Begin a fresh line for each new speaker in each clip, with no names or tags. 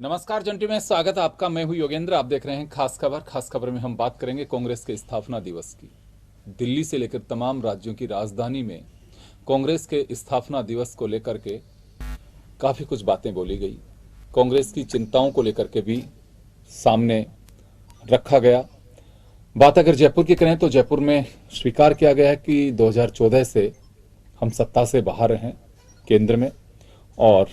नमस्कार जंटी में स्वागत है आपका। मैं हूं योगेंद्र। आप देख रहे हैं खास खबर। खास खबर में हम बात करेंगे कांग्रेस के स्थापना दिवस की। दिल्ली से लेकर तमाम राज्यों की राजधानी में कांग्रेस के स्थापना दिवस को लेकर के काफी कुछ बातें बोली गई। कांग्रेस की चिंताओं को लेकर के भी सामने रखा गया। बात अगर जयपुर की करें तो जयपुर में स्वीकार किया गया है कि 2014 से हम सत्ता से बाहर हैं केंद्र में, और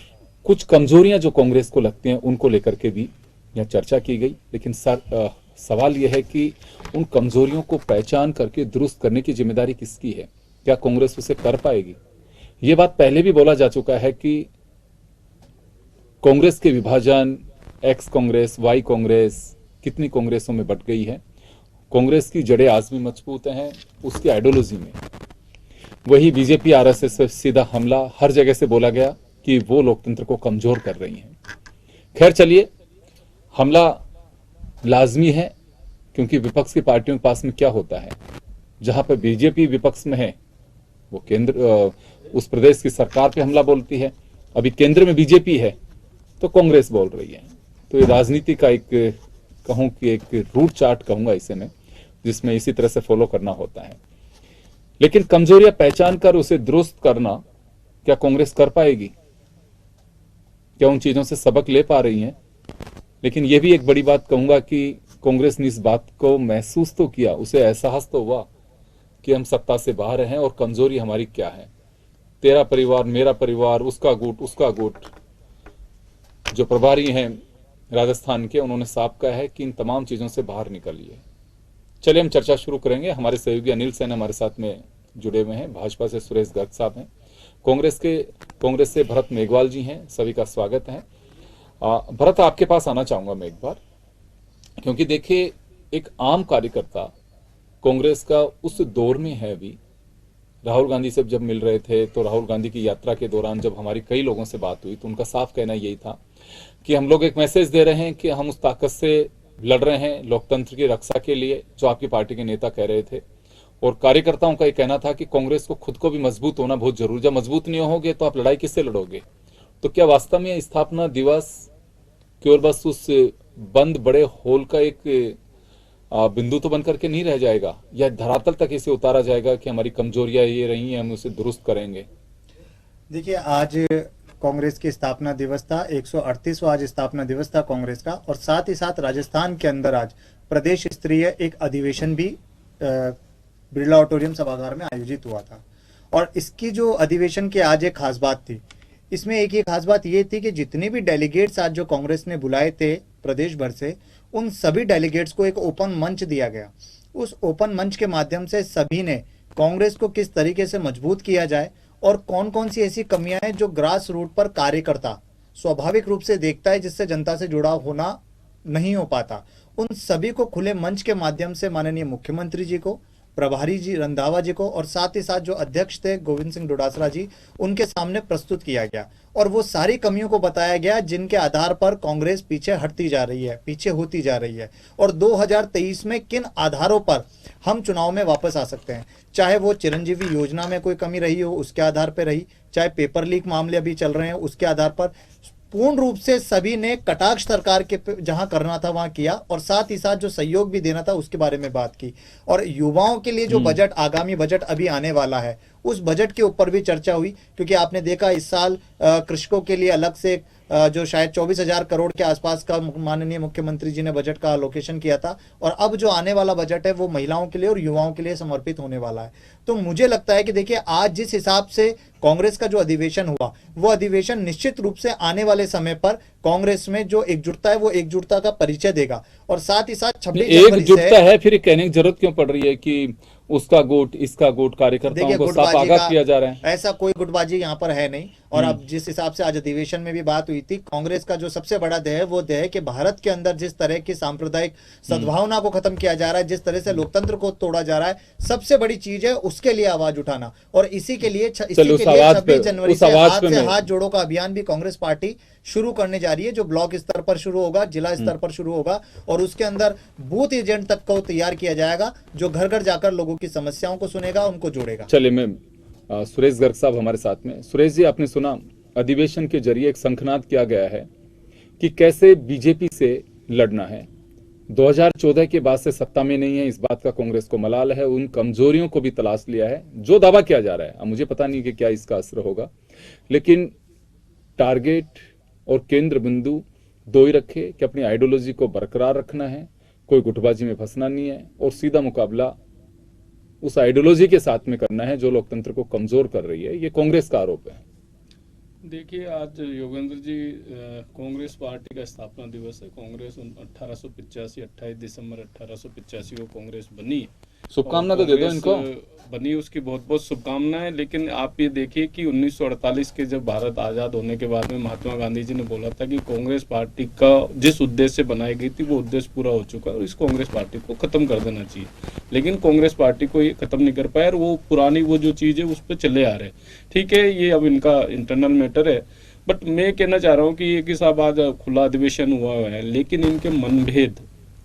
कुछ कमजोरियां जो कांग्रेस को लगती हैं उनको लेकर के भी यह चर्चा की गई। लेकिन सवाल यह है कि उन कमजोरियों को पहचान करके दुरुस्त करने की जिम्मेदारी किसकी है? क्या कांग्रेस उसे कर पाएगी? ये बात पहले भी बोला जा चुका है कि कांग्रेस के विभाजन, एक्स कांग्रेस, वाई कांग्रेस, कितनी कांग्रेसों में बट गई है। कांग्रेस की जड़ें आज भी मजबूत हैं उसकी आइडियोलॉजी में। वही बीजेपी आरएसएस से सीधा हमला हर जगह से बोला गया कि वो लोकतंत्र को कमजोर कर रही हैं। खैर चलिए, हमला लाजमी है क्योंकि विपक्ष की पार्टियों के पास में क्या होता है, जहां पर बीजेपी विपक्ष में है वो केंद्र उस प्रदेश की सरकार पे हमला बोलती है। अभी केंद्र में बीजेपी है तो कांग्रेस बोल रही है। तो ये राजनीति का एक कहूं कि एक रूट चार्ट कहूंगा इसे मैं, जिसमें इसी तरह से फॉलो करना होता है। लेकिन कमजोरियां पहचान कर उसे दुरुस्त करना क्या कांग्रेस कर पाएगी? क्या उन चीजों से सबक ले पा रही हैं? लेकिन यह भी एक बड़ी बात कहूंगा कि कांग्रेस ने इस बात को महसूस तो किया, उसे एहसास तो हुआ कि हम सत्ता से बाहर हैं और कमजोरी हमारी क्या है। तेरा परिवार मेरा परिवार, उसका गुट उसका गुट। जो प्रभारी हैं राजस्थान के, उन्होंने साफ कहा है कि इन तमाम चीजों से बाहर निकलिए। चलिए हम चर्चा शुरू करेंगे। हमारे सहयोगी अनिल सेन हमारे साथ में जुड़े हुए हैं। भाजपा से सुरेश गर्ग साहब हैं। कांग्रेस से भरत मेघवाल जी हैं। सभी का स्वागत है। भरत, आपके पास आना चाहूंगा मैं एक बार, क्योंकि देखिए एक आम कार्यकर्ता कांग्रेस का उस दौर में है अभी। राहुल गांधी से जब मिल रहे थे तो राहुल गांधी की यात्रा के दौरान जब हमारी कई लोगों से बात हुई तो उनका साफ कहना यही था कि हम लोग एक मैसेज दे रहे हैं कि हम उस ताकत से लड़ रहे हैं लोकतंत्र की रक्षा के लिए जो आपकी पार्टी के नेता कह रहे थे। और कार्यकर्ताओं का ये कहना था कि कांग्रेस को खुद को भी मजबूत होना बहुत जरूरी। जब मजबूत नहीं होगे तो आप लड़ाई किससे लड़ोगे? तो क्या वास्तव में स्थापना दिवस केवल बस उस बंद बड़े होल का एक बिंदु तो बनकर के नहीं रह जाएगा, या धरातल तक इसे उतारा जाएगा कि हमारी कमजोरियां ये रही हैं, हम उसे दुरुस्त करेंगे?
देखिए, आज कांग्रेस की स्थापना दिवस था। 138वां आज स्थापना दिवस था कांग्रेस का, और साथ ही साथ राजस्थान के अंदर आज प्रदेश स्तरीय एक अधिवेशन भी बिरला ऑडिटोरियम सभागार में आयोजित हुआ था। और इसकी जो अधिवेशन की आज एक खास बात थी, इसमें एक ही खास बात ये थी कि जितने भी डेलीगेट्स आज जो कांग्रेस ने बुलाए थे प्रदेश भर से, उन सभी डेलीगेट्स को एक ओपन मंच दिया गया। उस ओपन मंच के माध्यम से सभी ने कांग्रेस को किस तरीके से मजबूत किया जाए और कौन कौन सी ऐसी कमियां हैं जो ग्रास रूट पर कार्यकर्ता स्वाभाविक रूप से देखता है, जिससे जनता से जुड़ाव होना नहीं हो पाता, उन सभी को खुले मंच के माध्यम से माननीय मुख्यमंत्री जी को, प्रभारी जी रंधावा जी को, और साथ ही साथ जो अध्यक्ष थे गोविंद सिंह डोटासरा जी, उनके सामने प्रस्तुत किया गया। और वो सारी कमियों को बताया गया जिनके आधार पर कांग्रेस पीछे हटती जा रही है, पीछे होती जा रही है, और 2023 में किन आधारों पर हम चुनाव में वापस आ सकते हैं। चाहे वो चिरंजीवी योजना में कोई कमी रही हो उसके आधार पर रही, चाहे पेपर लीक मामले अभी चल रहे हैं उसके आधार पर, पूर्ण रूप से सभी ने कटाक्ष सरकार के जहां करना था वहां किया, और साथ ही साथ जो सहयोग भी देना था उसके बारे में बात की। और युवाओं के लिए जो बजट, आगामी बजट अभी आने वाला है, उस बजट के ऊपर भी चर्चा हुई। क्योंकि आपने देखा इस साल कृषकों के लिए अलग से जो शायद 24,000 करोड़ के आसपास का माननीय मुख्यमंत्री जी ने बजट का एलोकेशन किया था, और अब जो आने वाला बजट है वो महिलाओं के लिए और युवाओं के लिए समर्पित होने वाला है। तो मुझे लगता है कि देखिए, आज जिस हिसाब से कांग्रेस का जो अधिवेशन हुआ, वो अधिवेशन निश्चित रूप से आने वाले समय पर कांग्रेस में जो एकजुटता है वो एकजुटता का परिचय देगा। और साथ ही साथ 26 जनवरी से
एकजुटता है, फिर कहने की जरूरत क्यों पड़ रही है कि उसका गुट इसका गुट? कार्यकर्ताओं को साफ आगाह किया जा रहा है।
ऐसा कोई गुटबाजी यहाँ पर है नहीं। और अब जिस हिसाब से आज अधिवेशन में भी बात हुई थी, कांग्रेस का जो सबसे बड़ा ध्येय है वो ध्येय है कि भारत के अंदर जिस तरह की सांप्रदायिक सद्भावना को खत्म किया जा रहा है, जिस तरह से लोकतंत्र को तोड़ा जा रहा है, सबसे बड़ी चीज है उसके लिए आवाज उठाना। और इसी के लिए 26 जनवरी से हाथ जोड़ो का अभियान भी कांग्रेस पार्टी शुरू करने जा रही है, जो ब्लॉक स्तर पर शुरू होगा, जिला स्तर पर शुरू होगा, और उसके अंदर बूथ एजेंट तक को तैयार किया जाएगा, जो घर घर जाकर लोगों की समस्याओं को सुनेगा, उनको जोड़ेगा।
चलिए, मैं सुरेश गर्ग साहब हमारे साथ में। सुरेश जी, आपने सुना अधिवेशन के जरिए एक शंखनाद किया गया है कि कैसे बीजेपी से लड़ना है। 2014 के बाद से सत्ता में नहीं है, इस बात का कांग्रेस को मलाल है। उन कमजोरियों को भी तलाश लिया है जो दावा किया जा रहा है। अब मुझे पता नहीं कि क्या इसका असर होगा, लेकिन टारगेट और केंद्र बिंदु दो ही रखे कि अपनी आइडियोलॉजी को बरकरार रखना है, कोई गुटबाजी में फंसना नहीं है, और सीधा मुकाबला उस आइडियोलॉजी के साथ में करना है जो लोकतंत्र को कमजोर कर रही है। ये कांग्रेस का आरोप है।
देखिए, आज योगेंद्र जी, कांग्रेस पार्टी का स्थापना दिवस है। कांग्रेस 1885 28 दिसंबर 1885 को कांग्रेस बनी।
शुभकामना तो दे दो इनको।
बनी, उसकी बहुत बहुत शुभकामनाएं। लेकिन आप ये देखिए कि 1948 के जब भारत आज़ाद होने के बाद में महात्मा गांधी जी ने बोला था कि कांग्रेस पार्टी का जिस उद्देश्य से बनाई गई थी वो उद्देश्य पूरा हो चुका है और इस कांग्रेस पार्टी को खत्म कर देना चाहिए। लेकिन कांग्रेस पार्टी को ये खत्म नहीं कर पाया और वो पुरानी वो जो चीज़ है उस पर चले आ रहे। ठीक है, ये अब इनका इंटरनल मैटर है। बट मैं कहना चाह रहा हूँ कि ये कि साहब आज खुला अधिवेशन हुआ है, लेकिन इनके मनभेद,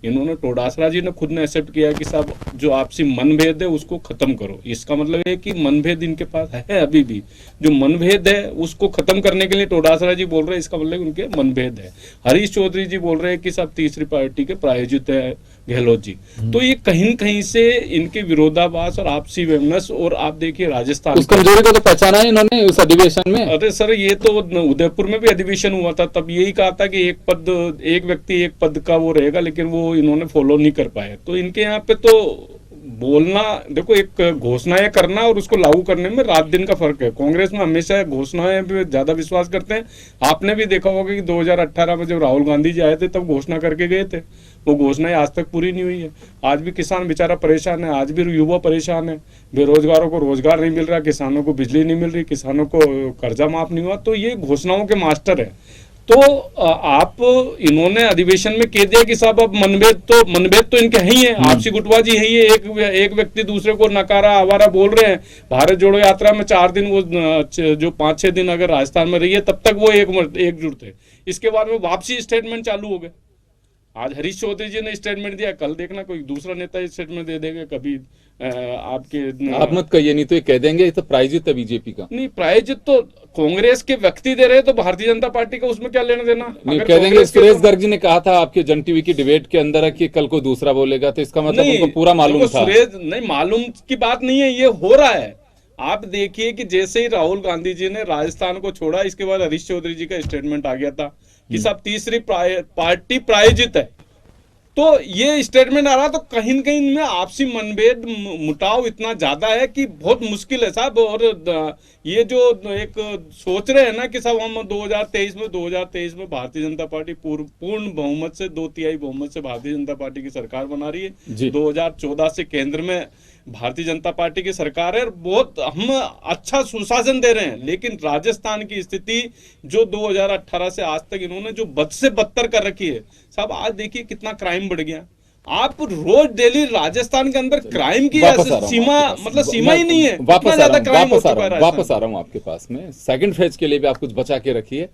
इन्होंने टोडासरा जी ने खुद ने एक्सेप्ट किया कि साहब जो आपसी मनभेद है उसको खत्म करो। इसका मतलब है कि मनभेद इनके पास है अभी भी। जो मनभेद है उसको खत्म करने के लिए टोडासरा जी बोल रहे हैं, इसका मतलब उनके मनभेद है। हरीश चौधरी जी बोल रहे हैं कि साहब तीसरी पार्टी के प्रायोजित है गहलोत जी। तो ये कहीं न कहीं से इनके विरोधाभास और आपसी वैमनस्य, और आप देखिए राजस्थान
उस कमजोरी को तो पहचाना है इन्होंने उस अधिवेशन में।
अरे सर, ये तो उदयपुर में भी अधिवेशन हुआ था, तब यही कहा था कि एक व्यक्ति एक पद का वो रहेगा, लेकिन वो इन्होंने फॉलो नहीं कर पाए। तो इनके यहाँ पे तो बोलना, देखो, एक घोषणाएं करना और उसको लागू करने में रात दिन का फर्क है। कांग्रेस में हमेशा घोषणाएं पे ज्यादा विश्वास करते हैं। आपने भी देखा होगा कि 2018 में जब राहुल गांधी जी आए थे तब घोषणा करके गए थे, वो घोषणाएं आज तक पूरी नहीं हुई है। आज भी किसान बेचारा परेशान है, आज भी युवा परेशान है, बेरोजगारों को रोजगार नहीं मिल रहा, किसानों को बिजली नहीं मिल रही, किसानों को कर्जा माफ नहीं हुआ। तो ये घोषणाओं के मास्टर है। तो आप इन्होंने अधिवेशन में कह दिया कि साहब अब मनभेद तो इनके ही है, आपसी गुटबाजी है। ये एक व्यक्ति दूसरे को नकारा आवारा बोल रहे हैं। भारत जोड़ो यात्रा में 4 दिन वो जो 5-6 दिन अगर राजस्थान में रही है तब तक वो एकजुट थे। इसके बाद में वापसी स्टेटमेंट चालू हो गए। आज हरीश चौधरी जी ने स्टेटमेंट दिया, कल देखना कोई दूसरा नेता स्टेटमेंट दे देगा। कभी
आप मत कहिए, नहीं तो ये कह देंगे ये तो प्रायोजित है बीजेपी का।
नहीं, प्रायोजित तो कांग्रेस के व्यक्ति दे रहे हैं, तो भारतीय जनता पार्टी का उसमें क्या लेना देना।
नहीं, कह देंगे सुरेश गर्ग जी ने कहा था आपके जन टीवी की डिबेट के अंदर कि कल को दूसरा बोलेगा, तो इसका मतलब उनको पूरा मालूम था।
सुरेश नहीं, मालूम की बात नहीं है, ये हो रहा है। आप देखिए कि जैसे ही राहुल गांधी जी ने राजस्थान को छोड़ा, इसके बाद हरीश चौधरी जी का स्टेटमेंट आ गया था कि साहब तीसरी पार्टी प्रायोजित है। तो ये स्टेटमेंट आ रहा, तो कहीं न कहीं इनमें आपसी मनभेद मुटाव इतना ज्यादा है कि बहुत मुश्किल है साहब। और ये जो एक सोच रहे हैं ना कि साहब हम 2023 में भारतीय जनता पार्टी पूर्ण बहुमत से 2/3 बहुमत से भारतीय जनता पार्टी की सरकार बना रही है। 2014 से केंद्र में भारतीय जनता पार्टी की सरकार है, बहुत हम अच्छा सुशासन दे रहे हैं। लेकिन राजस्थान की स्थिति जो 2018 से आज तक इन्होंने जो बद से बदतर कर रखी है साहब, आज देखिए कितना क्राइम बढ़ गया। आप रोज डेली राजस्थान के अंदर क्राइम की सीमा ही नहीं है।
वापस आ रहा हूं आपके पास में। सेकंड फेज के लिए भी आप कुछ बचा के रखिए।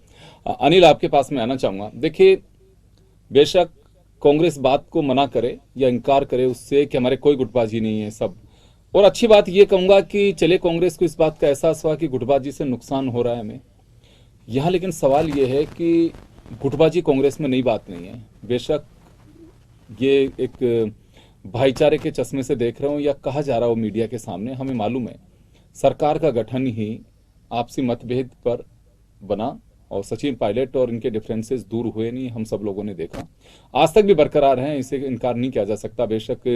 अनिल, आपके पास में आना चाहूंगा। देखिए, बेशक कांग्रेस बात को मना करे या इनकार करे उससे कि हमारे कोई गुटबाजी नहीं है सब, और अच्छी बात ये कहूंगा कि चले कांग्रेस को इस बात का एहसास हुआ कि गुटबाजी से नुकसान हो रहा है हमें यहाँ। लेकिन सवाल ये है कि गुटबाजी कांग्रेस में नई बात नहीं है। बेशक ये एक भाईचारे के चश्मे से देख रहा हूं या कहा जा रहा हो मीडिया के सामने, हमें मालूम है सरकार का गठन ही आपसी मतभेद पर बना और सचिन पायलट और इनके डिफरेंसेस दूर हुए नहीं, हम सब लोगों ने देखा, आज तक भी बरकरार हैं, इसे इनकार नहीं किया जा सकता। बेशक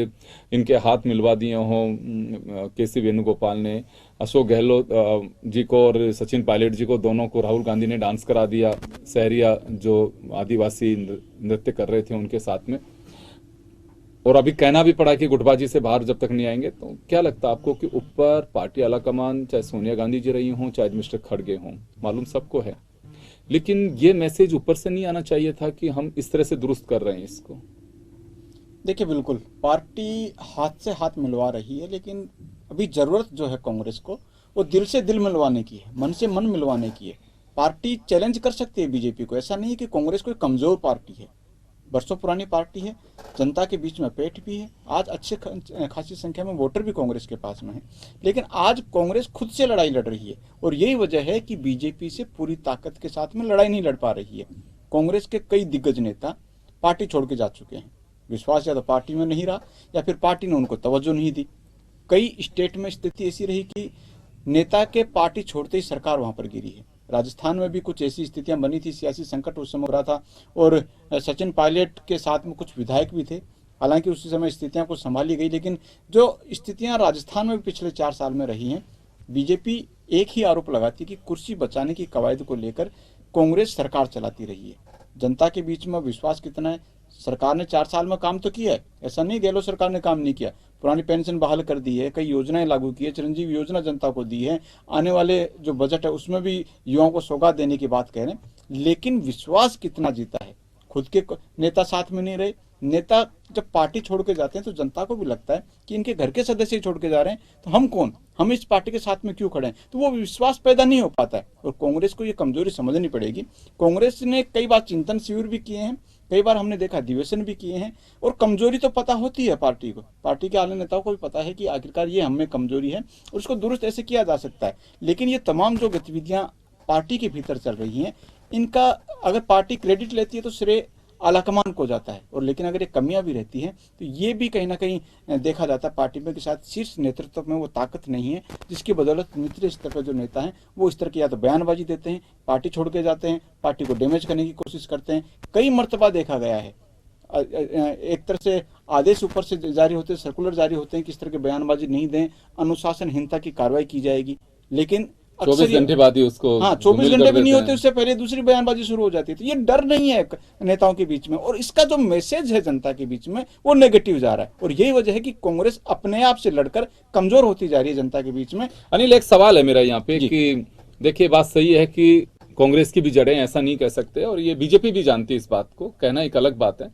इनके हाथ मिलवा दिए हों केसी वेणुगोपाल ने अशोक गहलोत जी को और सचिन पायलट जी को, दोनों को राहुल गांधी ने डांस करा दिया, सहरिया जो आदिवासी नृत्य कर रहे थे उनके साथ में, और अभी कहना भी पड़ा कि गुटबाजी से बाहर जब तक नहीं आएंगे। तो क्या लगता है आपको कि ऊपर पार्टी आलाकमान, चाहे सोनिया गांधी जी रही हों चाहे मिस्टर खड़गे हों, मालूम सबको है, लेकिन ये मैसेज ऊपर से नहीं आना चाहिए था कि हम इस तरह से दुरुस्त कर रहे हैं इसको?
देखिए, बिल्कुल पार्टी हाथ से हाथ मिलवा रही है, लेकिन अभी जरूरत जो है कांग्रेस को वो दिल से दिल मिलवाने की है, मन से मन मिलवाने की है। पार्टी चैलेंज कर सकती है बीजेपी को। ऐसा नहीं है कि कांग्रेस कोई कमजोर पार्टी है, बरसों पुरानी पार्टी है, जनता के बीच में पेट भी है। आज अच्छे खासी संख्या में वोटर भी कांग्रेस के पास में है, लेकिन आज कांग्रेस खुद से लड़ाई लड़ रही है और यही वजह है कि बीजेपी से पूरी ताकत के साथ में लड़ाई नहीं लड़ पा रही है। कांग्रेस के कई दिग्गज नेता पार्टी छोड़ के जा चुके हैं। विश्वास या तो पार्टी में नहीं रहा या फिर पार्टी ने उनको तवज्जो नहीं दी। कई स्टेट में स्थिति ऐसी रही कि नेता के पार्टी छोड़ते ही सरकार वहां पर गिरी है। राजस्थान में भी कुछ ऐसी स्थितियां बनी थी, सियासी संकट उस समय हो रहा था और सचिन पायलट के साथ में कुछ विधायक भी थे। हालांकि उसी समय स्थितियां को संभाली गई, लेकिन जो स्थितियां राजस्थान में पिछले 4 साल में रही हैं, बीजेपी एक ही आरोप लगाती है कि कुर्सी बचाने की कवायद को लेकर कांग्रेस सरकार चलाती रही है। जनता के बीच में विश्वास कितना है? सरकार ने 4 साल में काम तो किया है, ऐसा नहीं गहलोत सरकार ने काम नहीं किया। पुरानी पेंशन बहाल कर दी है, कई योजनाएं लागू की है, चिरंजीवी योजना जनता को दी है, आने वाले जो बजट है उसमें भी युवाओं को सौगात देने की बात कह रहे हैं। लेकिन विश्वास कितना जीता है? खुद के नेता साथ में नहीं रहे। नेता जब पार्टी छोड़ के जाते हैं तो जनता को भी लगता है कि इनके घर के सदस्य छोड़ के जा रहे हैं तो हम कौन, हम इस पार्टी के साथ में क्यों खड़े हैं? तो वो विश्वास पैदा नहीं हो पाता है और कांग्रेस को ये कमजोरी समझनी पड़ेगी। कांग्रेस ने कई बार चिंतन शिविर भी किए हैं, कई बार हमने देखा अधिवेशन भी किए हैं और कमजोरी तो पता होती है पार्टी को, पार्टी के आला नेताओं को भी पता है कि आखिरकार ये हमें कमजोरी है और उसको दुरुस्त ऐसे किया जा सकता है। लेकिन ये तमाम जो गतिविधियां पार्टी के भीतर चल रही हैं, इनका अगर पार्टी क्रेडिट लेती है तो श्रेय आलाकमान को जाता है, और लेकिन अगर ये कमियां भी रहती हैं तो ये भी कहीं ना कहीं देखा जाता है पार्टी में के साथ शीर्ष नेतृत्व में वो ताकत नहीं है जिसकी बदौलत निचले स्तर पर जो नेता हैं वो इस तरह की या तो बयानबाजी देते हैं, पार्टी छोड़ के जाते हैं, पार्टी को डैमेज करने की कोशिश करते हैं। कई मर्तबा देखा गया है एक तरह से आदेश ऊपर से जारी होते, सर्कुलर जारी होते हैं कि इस तरह की बयानबाजी नहीं दें, अनुशासनहीनता की कार्रवाई की जाएगी, लेकिन
24 घंटे बाद ही उसको
24 घंटे भी नहीं होते, उससे पहले दूसरी बयानबाजी शुरू हो जाती है। तो ये डर नहीं है नेताओं के बीच में और इसका जो मैसेज है जनता के बीच में वो नेगेटिव जा रहा है और यही वजह है कि कांग्रेस अपने आप से लड़कर कमजोर होती जा रही है जनता के बीच में।
अनिल, एक सवाल है मेरा यहाँ पे कि देखिए बात सही है कि कांग्रेस की भी जड़ें, ऐसा नहीं कह सकते, और ये बीजेपी भी जानती है इस बात को, कहना एक अलग बात है।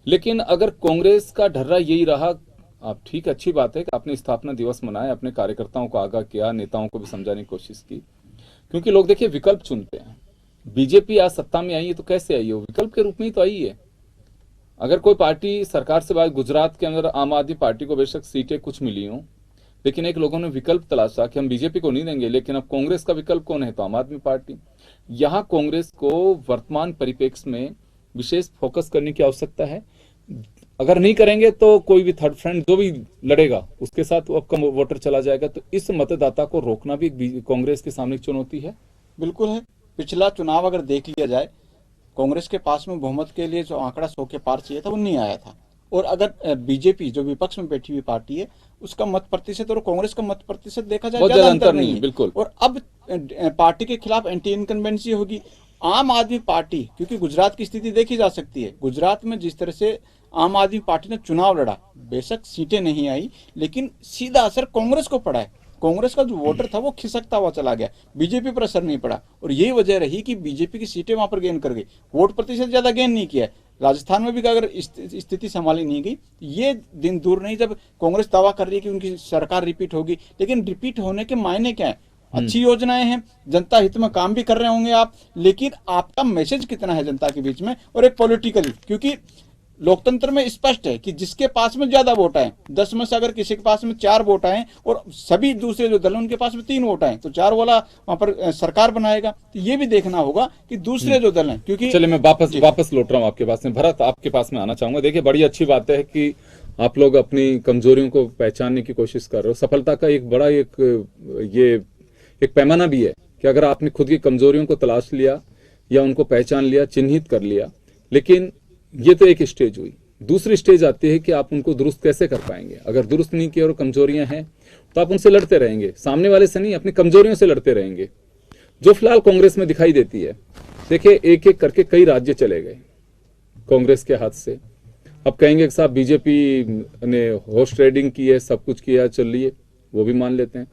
लेकिन अगर कांग्रेस का ढर्रा यही रहा, आप ठीक, अच्छी बात है कि आपने स्थापना दिवस मनाया, अपने कार्यकर्ताओं को आगाह किया, नेताओं को भी समझाने की कोशिश की, क्योंकि लोग देखिए विकल्प चुनते हैं। बीजेपी आज सत्ता में आई है तो कैसे आई है? विकल्प के रूप में ही तो आई है। अगर कोई पार्टी सरकार से बात, गुजरात के अंदर आम आदमी पार्टी को बेशक सीटें कुछ मिली हों, लेकिन एक लोगों ने विकल्प तलाशा कि हम बीजेपी को नहीं देंगे, लेकिन अब कांग्रेस का विकल्प कौन है? तो आम आदमी पार्टी। यहां कांग्रेस को वर्तमान परिप्रेक्ष्य में विशेष फोकस करने की आवश्यकता है। अगर नहीं करेंगे तो कोई भी थर्ड फ्रंट जो भी लड़ेगा उसके साथ अब कम वोटर चला जाएगा। तो इस मतदाता को रोकना भी कांग्रेस के सामने एक चुनौती है।
बिल्कुल है। पिछला चुनाव अगर देख लिया जाए, कांग्रेस के पास में बहुमत के लिए जो आंकड़ा 100 के पार चाहिए था वो नहीं आया था, और अगर बीजेपी जो विपक्ष में बैठी हुई पार्टी है उसका मत प्रतिशत और कांग्रेस का मत प्रतिशत देखा जाए ज्यादा अंतर नहीं है।
बिल्कुल।
और अब पार्टी के खिलाफ एंटी इनकम्बेंसी होगी। आम आदमी पार्टी, क्योंकि गुजरात की स्थिति देखी जा सकती है, गुजरात में जिस तरह से आम आदमी पार्टी ने चुनाव लड़ा, बेशक सीटें नहीं आई लेकिन सीधा असर कांग्रेस को पड़ा है। कांग्रेस का जो वोटर था वो खिसकता हुआ चला गया, बीजेपी पर असर नहीं पड़ा, और यही वजह रही कि बीजेपी की सीटें वहां पर गेन कर गई, वोट प्रतिशत ज्यादा गेन नहीं किया। राजस्थान में भी अगर स्थिति संभाली नहीं गई, ये दिन दूर नहीं जब कांग्रेस दावा कर रही है कि उनकी सरकार रिपीट होगी, लेकिन रिपीट होने के मायने क्या है? अच्छी योजनाएं हैं, जनता हित में काम भी कर रहे होंगे आप, लेकिन आपका मैसेज कितना है जनता के बीच में? और एक पॉलिटिकली, क्योंकि लोकतंत्र में स्पष्ट है कि जिसके पास में ज्यादा वोट आए, 10 में से अगर किसी के पास में 4 वोट आए और सभी दूसरे जो दल हैं उनके पास में 3 वोट आए, तो 4 वाला वहां पर सरकार बनाएगा। तो ये भी देखना होगा कि दूसरे जो दल हैं, क्योंकि
चलिए मैं वापस लौट रहा हूँ आपके पास में। भरत, आपके पास में आना चाहूंगा। देखिए बड़ी अच्छी बात है कि आप लोग अपनी कमजोरियों को पहचानने की कोशिश कर रहे हो। सफलता का एक बड़ा एक पैमाना भी है कि अगर आपने खुद की कमजोरियों को तलाश लिया या उनको पहचान लिया, चिन्हित कर लिया। लेकिन ये तो एक स्टेज हुई, दूसरी स्टेज आती है कि आप उनको दुरुस्त कैसे कर पाएंगे। अगर दुरुस्त नहीं किए और कमजोरियां हैं तो आप उनसे लड़ते रहेंगे, सामने वाले से नहीं, अपनी कमजोरियों से लड़ते रहेंगे, जो फिलहाल कांग्रेस में दिखाई देती है। देखिए एक एक करके कई राज्य चले गए कांग्रेस के हाथ से। अब कहेंगे कि साहब बीजेपी ने हॉर्स ट्रेडिंग की है, सब कुछ किया, चलिए वो भी मान लेते हैं,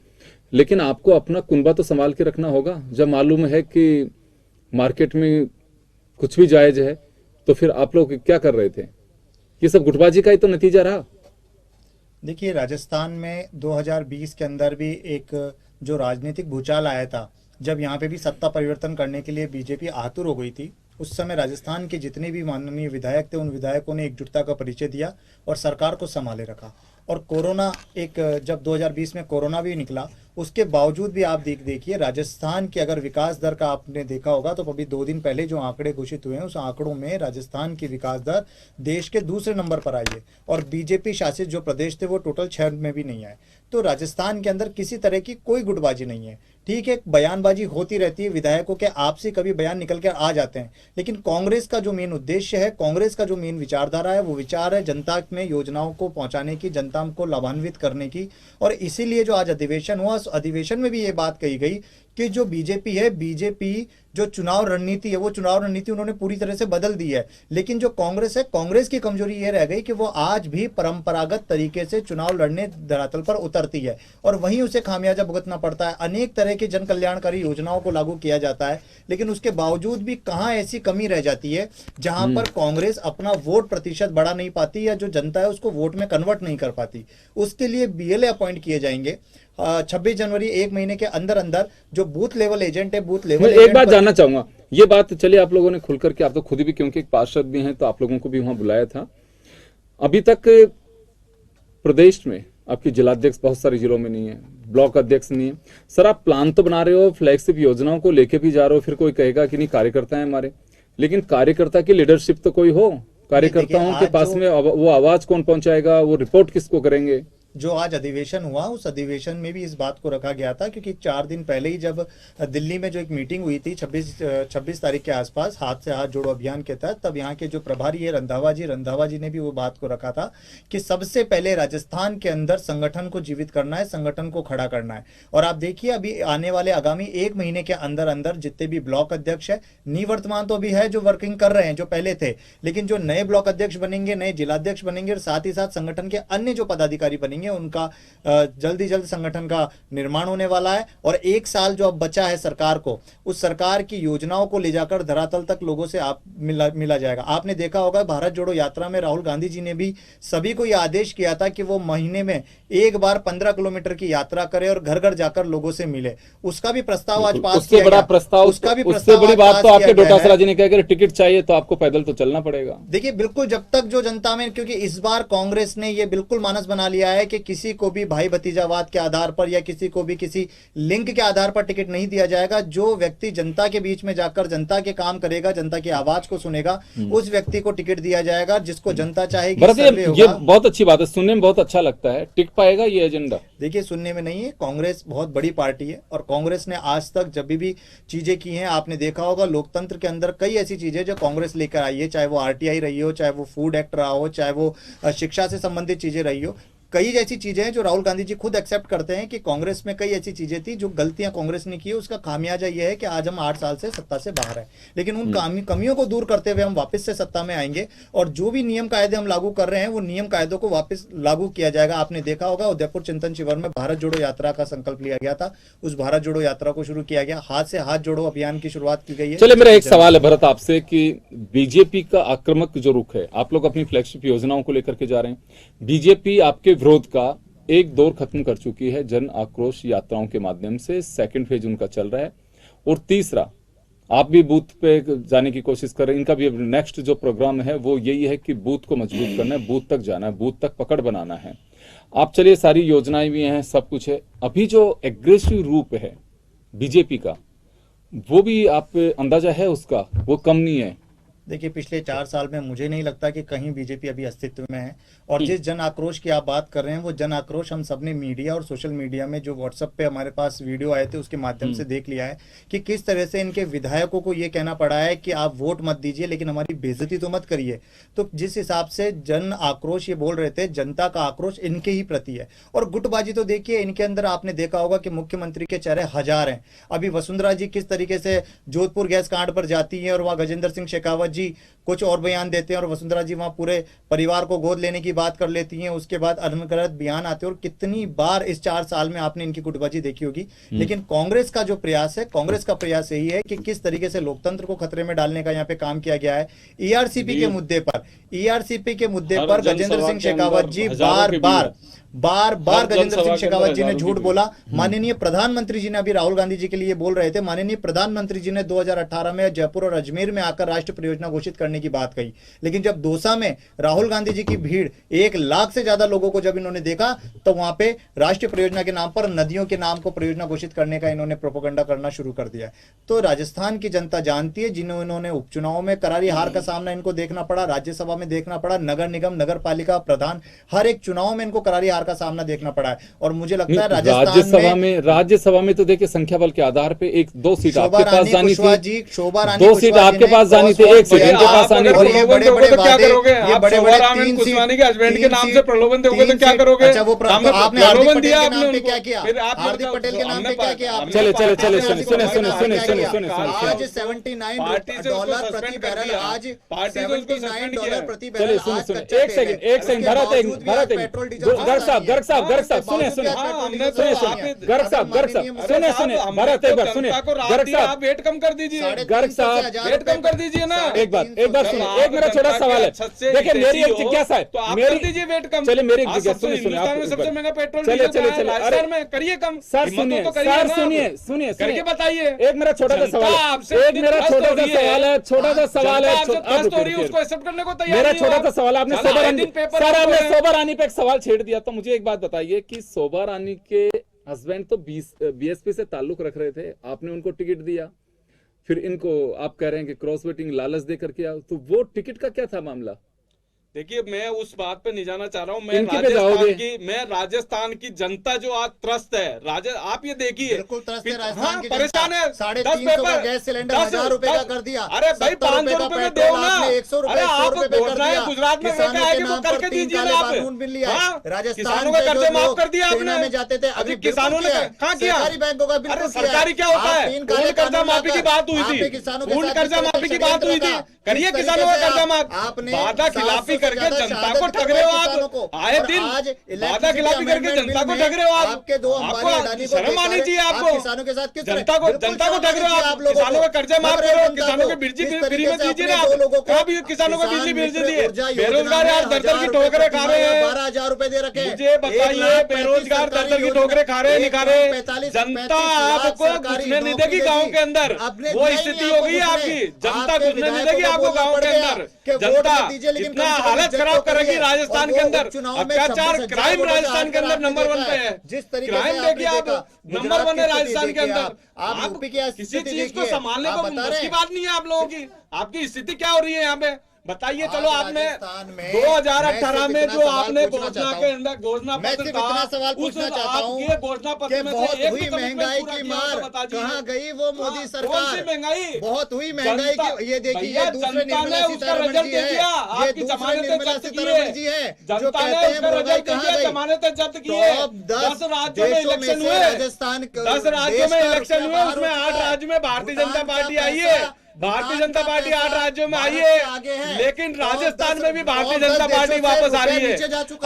लेकिन आपको अपना कुनबा तो संभाल के रखना होगा। जब मालूम है कि मार्केट में कुछ भी जायज है तो फिर आप लोग क्या कर रहे थे? ये सब गुटबाजी का ही तो नतीजा रहा।
देखिए राजस्थान में 2020 के अंदर भी एक जो राजनीतिक भूचाल आया था, जब यहाँ पे भी सत्ता परिवर्तन करने के लिए बीजेपी आतुर हो गई थी, उस समय राजस्थान के जितने भी माननीय विधायक थे उन विधायकों ने एकजुटता का परिचय दिया और सरकार को संभाले रखा। और कोरोना जब 2020 में कोरोना भी निकला उसके बावजूद भी आप देखिए राजस्थान की अगर विकास दर का आपने देखा होगा तो अभी 2 दिन पहले जो आंकड़े घोषित हुए हैं उस आंकड़ों में राजस्थान की विकास दर देश के दूसरे नंबर पर आई है और बीजेपी शासित जो प्रदेश थे वो टोटल 6 में भी नहीं आए। तो राजस्थान के अंदर किसी तरह की कोई गुटबाजी नहीं है। ठीक है, बयानबाजी होती रहती है, विधायकों के आपसी कभी बयान निकल कर आ जाते हैं, लेकिन कांग्रेस का जो मेन उद्देश्य है, कांग्रेस का जो मेन विचारधारा है, वो विचार है जनता में योजनाओं को पहुंचाने की, जनता को लाभान्वित करने की। और इसीलिए जो आज अधिवेशन हुआ, उस अधिवेशन में भी ये बात कही गई कि जो बीजेपी है, बीजेपी जो चुनाव रणनीति है वो चुनाव रणनीति उन्होंने पूरी तरह से बदल दी है। लेकिन जो कांग्रेस है, कांग्रेस की कमजोरी ये रह गई कि वो आज भी परंपरागत तरीके से चुनाव लड़ने धरातल पर उतरती है और वहीं उसे खामियाजा भुगतना पड़ता है। अनेक तरह की जन कल्याणकारी योजनाओं को लागू किया जाता है, लेकिन उसके बावजूद भी कहां ऐसी कमी रह जाती है जहां पर कांग्रेस अपना वोट प्रतिशत बढ़ा नहीं पाती या जो जनता है उसको वोट में कन्वर्ट नहीं कर पाती। उसके लिए बीएलए अपॉइंट किए जाएंगे 26 जनवरी, 1 महीने के अंदर अंदर जो बूथ लेवल एजेंट है, बूथ लेवल
मैं एक बात जानना चाहूंगा, ये बात चलिए आप लोगों ने खुल करके, आप तो खुद भी क्योंकि एक पार्षद भी हैं तो आप लोगों को भी वहां बुलाया था। अभी तक प्रदेश में आपकी जिलाध्यक्ष बहुत सारे जिलों में नहीं है, ब्लॉक अध्यक्ष नहीं है। सर आप प्लान तो बना रहे हो, फ्लैगशिप योजनाओं को लेके भी जा रहे हो, फिर कोई कहेगा कि नहीं कार्यकर्ता है हमारे, लेकिन कार्यकर्ता की लीडरशिप तो कोई हो, कार्यकर्ताओं के पास में वो आवाज कौन पहुंचाएगा, वो रिपोर्ट किसको करेंगे।
जो आज अधिवेशन हुआ उस अधिवेशन में भी इस बात को रखा गया था, क्योंकि 4 दिन पहले ही जब दिल्ली में जो एक मीटिंग हुई थी 26 तारीख के आसपास हाथ से हाथ जोड़ो अभियान के तहत, तब यहाँ के जो प्रभारी है रंधावा जी ने भी वो बात को रखा था कि सबसे पहले राजस्थान के अंदर संगठन को जीवित करना है, संगठन को खड़ा करना है। और आप देखिए अभी आने वाले आगामी 1 महीने के अंदर अंदर जितने भी ब्लॉक अध्यक्ष है, निवर्तमान तो अभी है जो वर्किंग कर रहे हैं, जो पहले थे, लेकिन जो नए ब्लॉक अध्यक्ष बनेंगे, नए जिलाध्यक्ष बनेंगे और साथ ही साथ संगठन के अन्य जो पदाधिकारी बनेंगे उनका जल्दी जल्द संगठन का निर्माण होने वाला है। और 1 साल जो अब बचा है सरकार को, उस सरकार की योजनाओं को ले जाकर धरातल तक लोगों से मिला जाएगा। आपने देखा होगा भारत जोड़ो यात्रा में राहुल गांधी जी ने भी सभी को यह आदेश किया था कि वो महीने में एक बार 15 किलोमीटर की यात्रा करे और घर घर जाकर लोगों से मिले। उसका भी प्रस्ताव आज पास
उससे बड़ा प्रस्ताव, उससे बड़ी बात तो आपके डोटासरा जी ने कहा कि टिकट चाहिए तो आपको पैदल तो चलना पड़ेगा।
देखिए बिल्कुल, जब तक जो जनता में, क्योंकि इस बार कांग्रेस ने ये बिल्कुल मानस बना लिया है कि किसी को भी भाई भतीजावाद के आधार पर या किसी को भी किसी लिंक के आधार पर टिकट नहीं दिया जाएगा। जो व्यक्ति जनता के बीच में जाकर जनता के काम करेगा, जनता की आवाज को सुनेगा, उस व्यक्ति को टिकट दिया जाएगा जिसको जनता चाहेगी।
ये बहुत अच्छी बात है, सुनने में बहुत अच्छा लगता है। टिक पाएगा ये एजेंडा?
देखिए सुनने में नहीं है, कांग्रेस बहुत बड़ी पार्टी है और कांग्रेस ने आज तक जब भी चीजें की हैं, आपने देखा होगा लोकतंत्र के अंदर कई ऐसी चीजें जो कांग्रेस लेकर आई है, चाहे वो आरटीआई रही हो, चाहे वो फूड एक्ट रहा हो, चाहे वो शिक्षा से संबंधित चीजें रही हो। कई ऐसी चीजें हैं जो राहुल गांधी जी खुद एक्सेप्ट करते हैं कि कांग्रेस में कई ऐसी चीजें थी जो गलतियां कांग्रेस ने की है। उसका खामियाजा यह है कि आज हम 8 साल से सत्ता से बाहर हैं, लेकिन उन कमियों को दूर करते हुए हम वापस से सत्ता में आएंगे और जो भी नियम कायदे हम लागू कर रहे हैं वो नियम कायदों को वापस लागू किया जाएगा। आपने देखा होगा उदयपुर चिंतन शिविर में भारत जोड़ो यात्रा का संकल्प लिया गया था, उस भारत जोड़ो यात्रा को शुरू किया गया, हाथ से हाथ जोड़ो अभियान की शुरुआत की गई है।
चलिए मेरा एक सवाल है भरत आपसे कि बीजेपी का आक्रामक जो रुख है, आप लोग अपनी फ्लैगशिप योजनाओं को लेकर के जा रहे हैं, बीजेपी आपके विरोध का एक दौर खत्म कर चुकी है जन आक्रोश यात्राओं के माध्यम से, सेकंड फेज उनका चल रहा है, और तीसरा आप भी बूथ पे जाने की कोशिश कर रहे हैं। इनका भी नेक्स्ट जो प्रोग्राम है वो यही है कि बूथ को मजबूत करना है, बूथ तक जाना है, बूथ तक पकड़ बनाना है। आप चलिए सारी योजनाएं भी हैं, सब कुछ है, अभी जो एग्रेसिव रूप है बीजेपी का वो भी आप अंदाजा है उसका, वो कम नहीं है।
देखिए पिछले 4 साल में मुझे नहीं लगता कि कहीं बीजेपी अभी अस्तित्व में है। और जिस जन आक्रोश की आप बात कर रहे हैं वो जन आक्रोश हम सबने मीडिया और सोशल मीडिया में जो व्हाट्सएप पे हमारे पास वीडियो आए थे उसके माध्यम से देख लिया है कि किस तरह से इनके विधायकों को ये कहना पड़ा है कि आप वोट मत दीजिए लेकिन हमारी बेइज्जती तो मत करिए। तो जिस हिसाब से जन आक्रोश ये बोल रहे थे, जनता का आक्रोश इनके ही प्रति है। और गुटबाजी तो देखिए इनके अंदर, आपने देखा होगा कि मुख्यमंत्री के चेहरे हजार हैं। अभी वसुंधरा जी किस तरीके से जोधपुर गैस कांड पर जाती है और वहां गजेंद्र सिंह शेखावत जी कुछ और बयान देते हैं और वसुंधरा जी वहां पूरे परिवार को गोद लेने की बात कर लेती हैं, उसके बाद अनगढ़ंत बयान आते हैं। और कितनी बार इस 4 साल में आपने इनकी गुटबाजी देखी होगी। लेकिन कांग्रेस का जो प्रयास है, कांग्रेस का प्रयास यही है कि किस तरीके से लोकतंत्र को खतरे में डालने का यहाँ पे काम किया गया है। ईआरसीपी के मुद्दे पर गजेंद्र सिंह शेखावत जी बार बार
हर
गजेंद्र सिंह
जनसभा के
शेखावत
अंदर
जी ने
हजारों
झूठ
की
बोला। माननीय प्रधानमंत्री जी ने अभी राहुल गांधी जी के लिए बोल रहे थे, माननीय प्रधानमंत्री जी ने 2018 में जयपुर और अजमेर में आकर राष्ट्रीय परियोजना घोषित करने की बात कही, लेकिन जब दौसा में राहुल गांधी जी की भीड़ 1 लाख से ज्यादा लोगों को जब इन्होंने देखा तो वहां पे राष्ट्रीय परियोजना के नाम पर नदियों के नाम को परियोजना घोषित करने का इन्होंने प्रोपेगेंडा करना शुरू कर दिया है। तो राजस्थान की जनता जानती है, जिन्होंने उपचुनाव में करारी हार का सामना इनको देखना पड़ा, राज्यसभा में देखना पड़ा, नगर निगम नगर पालिका प्रधान हर एक चुनाव में इनको करारी हार का सामना देखना पड़ा है। और मुझे लगता है
राज्यसभा में तो देखिए संख्या बल के आधार पे 1-2 सीट
शोभा
आपके पास
रानी
जानी
कुशवाहा
थी,
जी, शोभा रानी
2 सीट
कुशवाहा जी
आपके
ने
पास जानी थी, 1 सीट
बहुत
इनके पास आनी
अगर
थी।
ये
प्रलोभन दोगे तो क्या करोगे?
ये
आप
बड़े-बड़े
शोभा रानी
3
कुशवाहा के हस्बैंड के
3
नाम से
सीट,
प्रलोभन दोगे तो
3
क्या
सीट।
करोगे?
अच्छा, वो
हमने
आपने हार्दिक
प्रलोभन
पटेल
दिया
के
आपने
नाम पे
उनको।
क्या किया?
फिर आपने
हार्दिक
मतलब
पटेल के नाम पे
हमने
क्या किया?
हमने
चले,
पार्टी
चले,
से
सुने,
उसको
सुने,
हटा
सुने,
दिया।
सुने, सुने,
आज
सुने।
79
पार्टी से उसको
डॉलर प्रति
सस्पेंड कर
बैरल,
दिया।
आज
पार्टी से उसको
79
सस्पेंड
डॉलर
किया।
प्रति
चलिए
बैरल
सुने
आज
सुने,
कच्चा
एक
तेल है।
सेकंड
इसके
भरत
बावजूद भी आज
एक
पेट्रोल डीजल
गर्ग साहब
महंगा नहीं है।
सुने
इसके
सुने
बावजूद भी आज
हाँ,
पेट्रोल
हमने
डीजल
तो
महंगा नहीं है।
आप-
गर्ग साहब
माननीय
सुने सुने भरत एक बार सुने गर्ग
आप
साहब
वेट कम कर दीजिए।
साढ़े
गर्ग
300 से
साहब,
1000
वेट कम कर दीजिए ना।
एक बार सुनिए,
चलो,
एक मेरा
आप
छोटा
जनता
सवाल
के
है।
छत से
देखिए मेरी एक
हितैषी हो,
जिज्ञासा है,
तो आप
मेरी
कर दीजिए वेट कम।
चलिए मेरी एक
आज
जिज्ञासा
सबसे
सुनिए
हिंदुस्तान में सबसे
आप
महंगा पेट्रोल
चलिए
डीजल
चलिए
कहाँ है?
चलिए
राजस्थान में करिए कम।
सर
हिम्मत
सुनिए
तो करिए
सर
ना।
सुनिए
करके बताइए।
एक मेरा छोटा सा
जनता
सवाल
आपसे
है, एक
इतनी
मेरा
त्रस्त
छोटा
हो
सा
रही है।
सवाल है, छोटा सा सवाल है,
जनता आपसे
आप
त्रस्त हो रही है,
रुकिए,
उसको एक्सेप्ट करने को तैयार
मेरा
नहीं हो
छोटा
आप।
सा सवाल आपने
चलो,
शोभा
आए
रानी
दिन पेपर
सर
आपको
आपने
है।
शोभा रानी पे एक सवाल छेड़ दिया, तो मुझे एक बात बताइए कि शोभा रानी के हस्बैंड तो बीएसपी से ताल्लुक रख रहे थे, आपने उनको टिकट दिया, फिर इनको आप कह रहे हैं कि क्रॉस वोटिंग लालच दे करके आओ, तो वो टिकट का क्या था मामला?
देखिए मैं उस बात पे नहीं जाना चाह रहा हूँ। मैं राजस्थान की जनता जो आज त्रस्त है, आप ये देखिए
बिल्कुल त्रस्त है राजस्थान
हाँ,
की
परेशान
जनता।
है।
350 का गैस सिलेंडर 1000 रुपए का कर दिया।
अरे भाई 500 रुपए में दो ना।
100 रुपए
अरे आप
रुपए कर
घोषणा
दिया।
गुजरात में
किसानों
लेके
के
आएंगे वो
नाम पर
करके
3
दीजिए
काले
ना आप।
कानून मिल लिया
हाँ,
है। राजस्थान
किसानों का
के जो
कर्जे माफ
लोग
कर दिया
सेना
आपने।
में जाते थे,
अभी
अभी
किसानों ने कहाँ किया?
सरकारी बैंकों का बिल्कुल
अरे सरकारी क्या होता है? पूर्ण कर्जा माफी की बात हुई थी। पूर्ण कर्जा माफी की बात हुई थी। करिए किसानों का कर्जा माफ। वादा खिलाफी करके जनता को ठग रहे हो आप। आए दिन वादा खिलाफी करके जनता को ठग रहे हो आप।
आपके 2 अंबानी अडानी को
शर्म आनी चाहिए आपको।
किसानों के साथ किस
जनता को ठग रहे हो आप। किसानों का कर्जा माफ करो, किसानों को बिजली फ्री में दीजिए ना आप। कहाँ भी किसानों को बिजली भेज दीजिए। बेरोजगार आज दर की ठोकरें खा रहे हैं।
12,000 रुपए दे रखे।
मुझे बताइए बेरोजगार दर की ठोकरें खा रहे हैं, नहीं खा रहे? जनता आपको घुसने नहीं देगी गाँव के अंदर। वो स्थिति हो गई आपकी। जनता घुसने नहीं देगी आपको गाँव के अंदर। जनता इतना हालत खराब करेगी राजस्थान के अंदर। अत्याचार क्राइम राजस्थान के अंदर नंबर 1 पे है।
जिस तरीके
क्राइम
से
देखिए आप नंबर 1 है राजस्थान के अंदर।
आप यूपी की
किसी
स्थिति
चीज को
देखिए,
संभालने
आप
को
बता
बस
रहे
की
हैं।
बात नहीं है आप लोगों की। आपकी स्थिति क्या हो रही है यहाँ पे बताइए। चलो
आज
आपने
राजस्थान में
2018 में जो आपने
पूछना
घोषणा
चाहता
के
हूं।
अंदर घोषणा
मैं
पत्र
सिर्फ
था,
इतना सवाल
उस
पूछना चाहता हूं
आपके घोषणा
कि
पत्र में
बहुत
से एक
हुई
तो
महंगाई
पूरा
की
किया तो
मार
बता दीजिए।
कहाँ गई वो मोदी
कौन सी
सरकार?
महंगाई?
बहुत हुई महंगाई की। ये देखिए
भैया,
ये दूसरे
जनता ने
निर्मला
उसका
सीतारमण
रिजल्ट
जी
दे
है,
दिया।
ये
आपकी
दूसरे
जमानतें
निर्मला
जब्त
सीतारमण
किए।
जी है जो
जनता
कहते
ने
हैं
उसका
महंगाई
रिजल्ट दे
कहाँ
दिया,
गई?
जमानतें जब्त किए।
टॉप
10 राज्यों में
देशों
इलेक्शन
से
हुए।
राजस्थान
10 राज्यों में इलेक्शन हुए, उसमें 8 राज्यों में भारतीय जनता पार्टी आई है। भारतीय जनता पार्टी 8 राज्यों में आई है, लेकिन राजस्थान में भी भारतीय जनता पार्टी वापस आ रही है।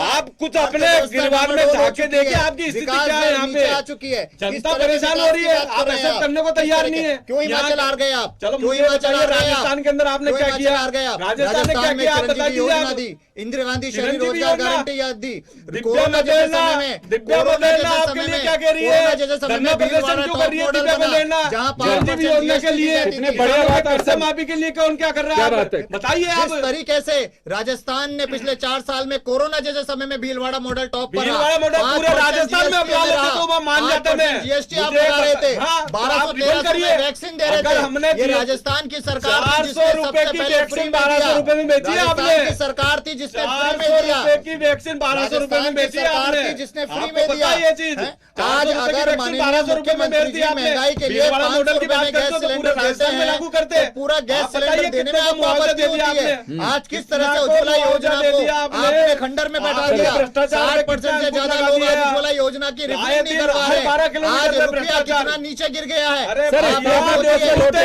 आप कुछ अपने गिरबान में झांके देखिए आपकी स्थिति क्या है यहाँ पे।
आ चुकी है,
जनता परेशान हो रही है, आप एक्सेप्ट करने को तैयार नहीं है।
क्यों हिमाचल हार गए आप?
चलो मुझे बताइए राजस्थान के अंदर आपने क्या किया? राजस्थान ने क्या किया आप बता दीजिए आप।
इंदिरा गांधी शहरी
चिरंजीवी
रोजगार
योजना,
गारंटी याद दी।
दिव्या मदेना आपके लिए क्या कह रही है? धरना प्रदर्शन क्यों कर रही है दिव्या मदेना? चिरंजीवी योजना के लिए
इतने बड़े बात
कर्जा माफी के लिए कौन क्या कर रहा है? बताइए आप।
जिस तरीके से राजस्थान ने पिछले 4 साल में कोरोना जैसे समय में भीलवाड़ा मॉडल टॉप पर रहा।
भीलवाड़ा मॉडल पूरे राजस्थान में अपना लेते तो वो मान जाते मैं।
जीएसटी आप लगा रहे थे,
हाँ,
1213 में वैक्सीन दे रहे
अगर
थे।
हमने
ये राजस्थान की सरकार थी
400
जिसने
रुपए
सबसे
की
पहले
वैक्सीन
फ्री में
1200
दिया।
रुपए में बेची है आपने।
राजस्थान की सरकार थी जिसने फ्री में
400
दिया।
रुपए की वैक्सीन 1200 रुपए में बेची है
सरकार
आपने।
थी जिसने फ्री
आपको
में
पता
दिया।
है ये चीज?
आज अगर माननीय मुख्यमंत्री जी महंगाई के लिए 500 रुपए में गैस सिलेंडर देते हैं
लागू करते
तो पूरा गैस सिलेंडर देने में आपको आपत्ति होती है। आज किस तरह से उज्ज्वला योजना को आपने खंडर में बैठा दिया। 60% से ज्यादा लोग आज उज्ज्वला योजना की रिफंड नहीं करवा रहे। आज रुपया कितना नीचे गिर गया है।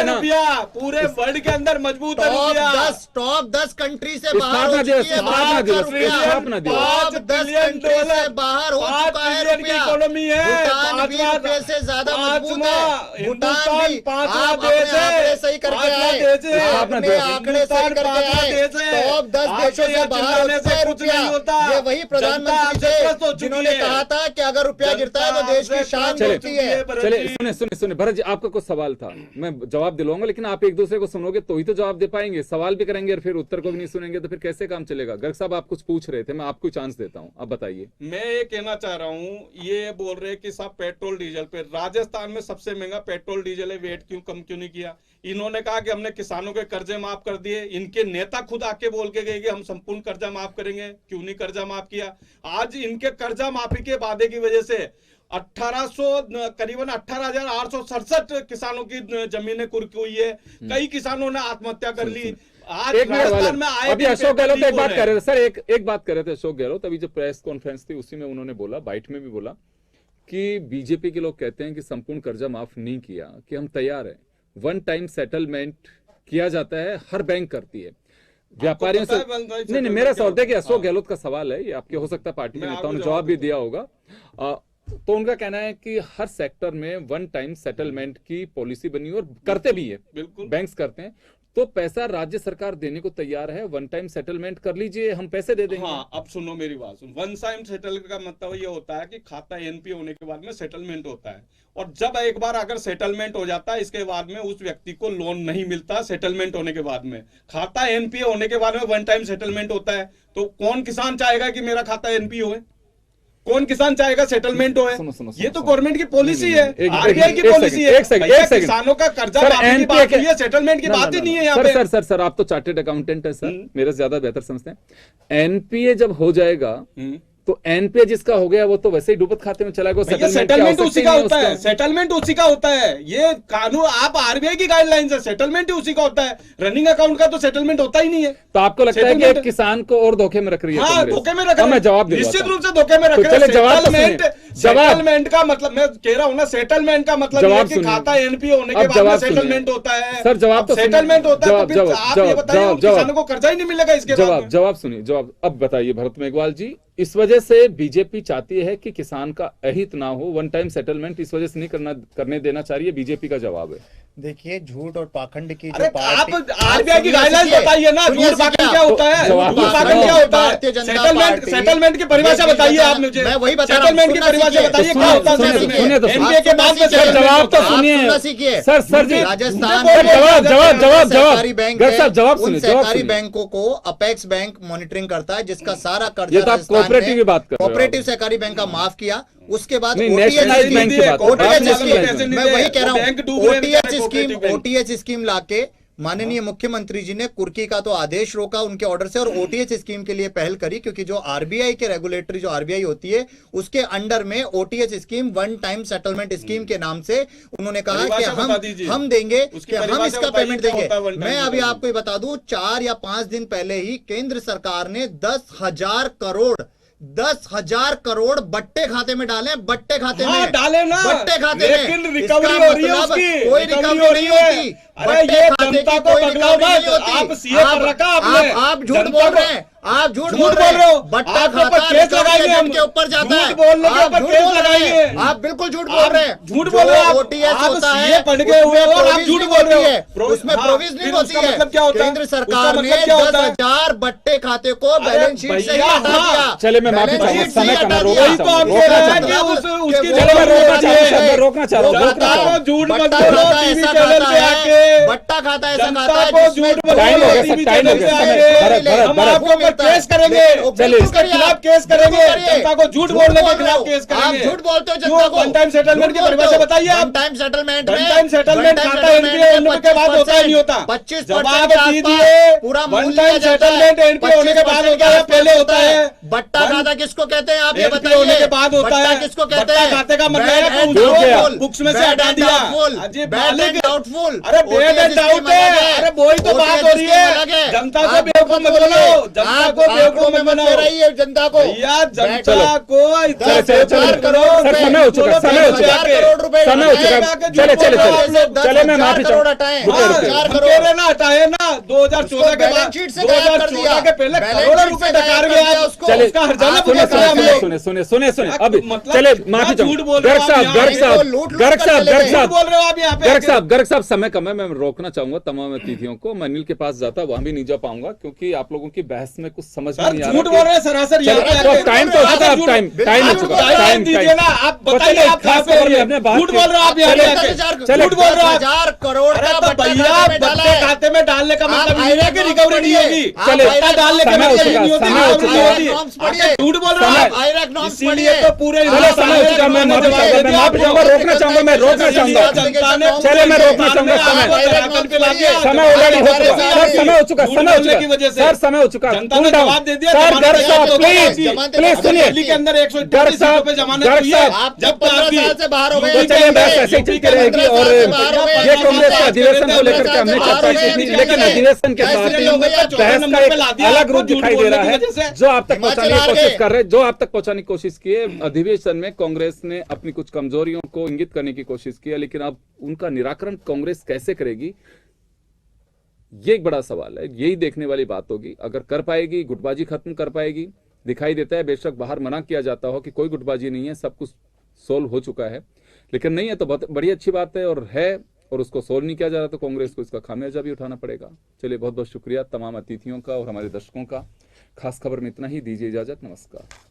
रुपया पूरे वर्ल्ड के अंदर मजबूत है रुपया।
टॉप 10 कंट्री से बाहर हो चुकी है भारत का रुपया। टॉप 10 कंट्री से बाहर हो चुका है रुपया।
इकोनॉमी है,
भूटान भी रुपये से ज्यादा मजबूत है। भूटान भी
पांचवा
आप
देश
अपने आंकड़े
है,
सही करें। करके आए, अपने आंकड़े सेट करके आए, टॉप 10 देशों से बाहर हो चुका है रुपया। ये वही प्रधानमंत्री थे जिन्होंने कहा था कि अगर रुपया गिरता है तो देश की शान गिरती है।
चले सुने भरत जी, आपका कुछ सवाल था, मैं जवाब दिलवाऊंगा, लेकिन आप एक दूसरे को सुनोगे तो ही तो जवाब दे पाएंगे। सवाल भी करेंगे और फिर उत्तर को भी नहीं सुनेंगे तो फिर कैसे काम चलेगा। गर्ग साहब, आप कुछ पूछ रहे थे, मैं आपको चांस देता हूं, आप बताइए।
मैं ये कहना चाह रहा हूँ, ये बोल रहे कि साहब पेट्रोल डीजल पे, राजस्थान में सबसे महंगा पेट्रोल डीजल है, वेट कम क्यों नहीं किया? इन्होंने कहा कि हमने किसानों के कर्जे माफ कर दिए, इनके नेता खुद आके बोल के गए कि हम संपूर्ण कर्जा माफ करेंगे, क्यों नहीं कर्जा माफ किया? आज इनके कर्जा माफी के वादे की वजह से 1800 करीबन 18,867 किसानों की जमीनें कुर्क हुई है, कई किसानों ने आत्महत्या कर ली। आज राजस्थान में आए
अभी अशोक गहलोत एक बात कर रहे थे सर, एक बात कर रहे थे अशोक गहलोत, अभी जो प्रेस कॉन्फ्रेंस थी उसी में उन्होंने बोला, बाइट में भी बोला कि बीजेपी के लोग कहते हैं कि संपूर्ण कर्जा माफ नहीं किया, कि हम तैयार हैं, वन टाइम सेटलमेंट किया जाता है, हर बैंक करती है व्यापारियों से। नहीं, मेरा सवाल है कि अशोक गहलोत का सवाल है, ये आपके हो सकता है पार्टी के नेताओं ने जवाब भी दिया होगा, तो उनका कहना है कि हर सेक्टर में वन टाइम सेटलमेंट की पॉलिसी बनी और करते भी है, बिल्कुल बैंक्स करते हैं, तो पैसा राज्य सरकार देने को तैयार है, वन टाइम सेटलमेंट कर लीजिए, हम पैसे दे देंगे।
हाँ, अब सुनो मेरी बात सुन, वन टाइम सेटलमेंट का मतलब ये होता है कि खाता एनपीए होने के बाद में सेटलमेंट होता है, और जब एक बार अगर सेटलमेंट हो जाता है इसके बाद में उस व्यक्ति को लोन नहीं मिलता। सेटलमेंट होने के बाद में, खाता एनपीए होने के बाद में वन टाइम सेटलमेंट होता है, तो कौन किसान चाहेगा कि मेरा खाता एनपीए हो? कौन किसान चाहेगा सेटलमेंट हो? ये तो गवर्नमेंट की पॉलिसी है, आरबीआई की पॉलिसी है। किसानों का कर्जा माफी की बात हुई है, सेटलमेंट की बात ही नहीं है यहाँ पे।
सर आप तो चार्टेड अकाउंटेंट है सर, मेरे से ज्यादा बेहतर समझते हैं। एनपीए जब हो जाएगा तो एनपीए जिसका हो गया वो तो वैसे ही डूबत खाते में चला गया।
सेटलमेंट उसी का होता है, सेटलमेंट उसी का होता है, ये कानून, आप आरबीआई की गाइडलाइंस है, सेटलमेंट ही उसी का होता है। रनिंग अकाउंट का तो सेटलमेंट होता ही नहीं है।
तो आपको लगता है कि एक किसान को और धोखे में रख रही है?
हाँ, धोखे में रख रही है,
मैं जवाब
निश्चित रूप से धोखे में रख रही है। सेटलमेंट का मतलब, मैं कह रहा हूँ ना, सेटलमेंट का मतलब ये कि खाता एनपीए होने के बाद में सेटलमेंट होता है।
सर जवाब तो
सेटलमेंट होता है, तो आप ये बताइए किसानों को कर्जा ही नहीं मिलेगा इसके बाद?
जवाब सुनिए, जवाब अब बताइए भरत मेघवाल जी। इस वजह से बीजेपी चाहती है कि किसान का अहित ना हो, वन टाइम सेटलमेंट इस वजह से नहीं करने देना चाह रही है, बीजेपी का जवाब है।
देखिए, झूठ और पाखंड की
जो आप आरबीआई की गाइडलाइंस बताइए ना, झूठ पाखंड क्या होता है? झूठ पाखंड क्या होता है? सेटलमेंट की परिभाषा बताइए आप मुझे,
मैं वही बता रहा हूं,
सेटलमेंट की परिभाषा बताइए क्या होता है? एनपीए के बाद में
जवाब तो सुनिए सर जी,
राजस्थान
जवाब सुनिए।
सरकारी बैंकों को अपेक्स बैंक मॉनिटरिंग करता है, जिसका सारा कर्जा
ये तो आप कोऑपरेटिव की बात कर रहे हो।
कोऑपरेटिव सहकारी बैंक का माफ किया, उसके बाद
नेशनलाइज्ड बैंक की बात,
मैं वही कह रहा हूँ, ओटीएच स्कीम लाके माननीय मुख्यमंत्री जी ने कुर्की का तो आदेश रोका उनके ऑर्डर से, और ओटीएच स्कीम के लिए पहल करी, क्योंकि जो आरबीआई के रेगुलेटरी जो आरबीआई होती है उसके अंडर में OTH scheme, one time settlement scheme के नाम से उन्होंने कहा कि हम देंगे, कि हम इसका पेमेंट देंगे। मैं अभी आपको ये बता दूं, 4 या 5 दिन पहले ही केंद्र सरकार ने 10,000 करोड़ बट्टे खाते में डाले, बट्टे खाते में
डाले ना,
बट्टे खाते में,
लेकिन रिकवरी हो रही है उसकी,
कोई रिकवरी नहीं होती।
अरे ये जनता को बदलाव मत, आप सीए पर रखा आपने,
आप झूठ बोल रहे हैं, आप झूठ बोल रहे हो। बट्टा खाता
केस लगाएंगे हम
के ऊपर जाता है,
बोलने के ऊपर केस लगाएंगे।
आप बिल्कुल झूठ बोल रहे हैं,
झूठ बोल रहे हैं।
ओटीएच
आप
होता
सीए
है,
पढ़ गए हुए हो और आप झूठ बोल रहे हो,
उसमें प्रोविजनिंग होती है।
मतलब क्या होता है?
केंद्र सरकार ने 10,000 बट्टे खाते को बैलेंस शीट से ही हटा दिया।
चले मैं माफी चाहूंगा, समय का मैं रोकना
तो आप कह रहे हैं कि उसकी
मैं रोकना चाह रहा हूं।
झूठ मत बोलो, टीवी चैनल पे आके
बट्टा खाता ऐसा
जनता
खाता है
को झूठ बोलो, टीवी चैनल पे आके हम आपके ऊपर केस करेंगे, उसके खिलाफ केस करेंगे, जनता को झूठ बोलने के खिलाफ केस करेंगे।
आप झूठ बोलते हो जनता को।
वन टाइम सेटलमेंट की परिभाषा बताइए आप।
One time settlement
one time settlement खाता एनपीए होने के बाद होता है, नहीं होता?
25%
जवाब दीजिए,
पूरा
वन टाइम सेटलमेंट एनपीए होने के बाद होता है, पहले होता है?
बट्टा खाता किसको कहते हैं आप ये
एनपीए होने के बाद होता है।
किसको कहते
बट्टा
हैं?
खाते का मतलब है बुक्स में से हटा दिया।
डाउटफुल,
अरे बैड एंड डाउट है, अरे वही तो बात हो रही है, जनता को बेवकूफ मत बनाओ, जनता को बेवकूफ मत बनाओ
रही है जनता को।
भैया, जनता को
सर, समय हो चुका, समय हो चुका,
4 करोड़ रुपए
समय हो चुका। चले चले चले चले, मैं माफी चाहूँ।
4 करोड़
ना हटाए ना 2014 के बाद, 2014 के पहले करोड़ों रुपए डकार गया उसको,
चले,
उसका हर्जाना
सुने
भुगतना हम लोग।
सुने सुने सुने सुने, अब
मतलब
चले माफी
झूठ
चाहूँ।
बोल रहे हो
गर्ग
आप
साहब,
यहाँ
गर्ग
पे,
साहब,
लूट
गर्ग
कर
साहब,
चले
गर्ग
गए।
साहब,
बोल रहे हो आप यहाँ पे,
गर्ग साहब, समय कम है, मैं रोकना चाहूंगा तमाम अतिथियों को। मैं अनिल के पास जाता, वहां भी नहीं जा पाऊंगा क्योंकि आप लोगों की बहस में कुछ समझ में नहीं आ
झूठ
रहा।
बोल रहे हैं सरासर यहाँ पे आके।
टाइम तो हो चुका, अब टाइम हो चुका,
टाइम दीजिए ना, आप बताइए, आप कहाँ पे रहिए? झूठ बोल रहे हो आप यहाँ पे आके, झूठ बोल रहे हो आप।
10,000 करोड़
अरे
का
तो
बट्टा
भैया,
खाते में डाला
बट्टे
है।
खाते में डालने का मतलब ये है कि रिकवरी नहीं होगी।
चले,
बट्टा डालने के
समय हो
मतलब ये
चुका,
नहीं होती,
समय हो
रिकवरी
चुका।
नहीं होती। आप झूठ बोल रहे हो आप।
आयरक नॉर्म्स
इसीलिए
पढ़िए।
तो पूरे
चलो, समय हो चुका, मैं माफी चाहूंगा, मैं माफी चाहूंगा, रोकना चाहूंगा, मैं रोकना चाहूंगा। चले, मैं रोकना चाहूंगा, समय ऑलरेडी हो चुका सर, समय हो चुका, समय हो चुका सर, समय हो चुका।
जनता ने जवाब दे दिया।
सर, गर्ग साहब, प्लीज
जमानत
प्लीज सुनिए।
दिल्ली के अंदर 130
गर्ग साहब,
सीटों पे जमानत
गर्ग
हुई है।
साहब,
आप जब 15 साल से बाहर हो गए,
तो चलिए बहस ऐसे ही चलती रहेगी। और ये कांग्रेस के अधिवेशन को लेकर के हमने चर्चा की थी, लेकिन अधिवेशन के साथ ही बहस का एक अलग रूप दिखाई दे रहा है जो आप तक पहुंचाने की कोशिश कर रहे हैं, जो आप तक पहुंचाने की कोशिश की है। अधिवेशन में कांग्रेस ने अपनी कुछ कमजोरियों को इंगित करने की कोशिश की है, लेकिन अब उनका निराकरण कांग्रेस कैसे करेगी, ये एक बड़ा सवाल है। यही देखने वाली बात होगी। अगर कर पाएगी, गुटबाजी खत्म कर पाएगी। दिखाई देता है बेशक बाहर मना किया जाता हो कि कोई गुटबाजी नहीं है, सब कुछ सोल्व हो चुका है, लेकिन नहीं है तो बहुत बड़ी अच्छी बात है, और उसको सोल्व नहीं किया जा रहा तो कांग्रेस को इसका खामियाजा भी उठाना पड़ेगा। चलिए, बहुत बहुत शुक्रिया तमाम अतिथियों का और हमारे दर्शकों का। खास खबर में इतना ही, दीजिए इजाजत, नमस्कार।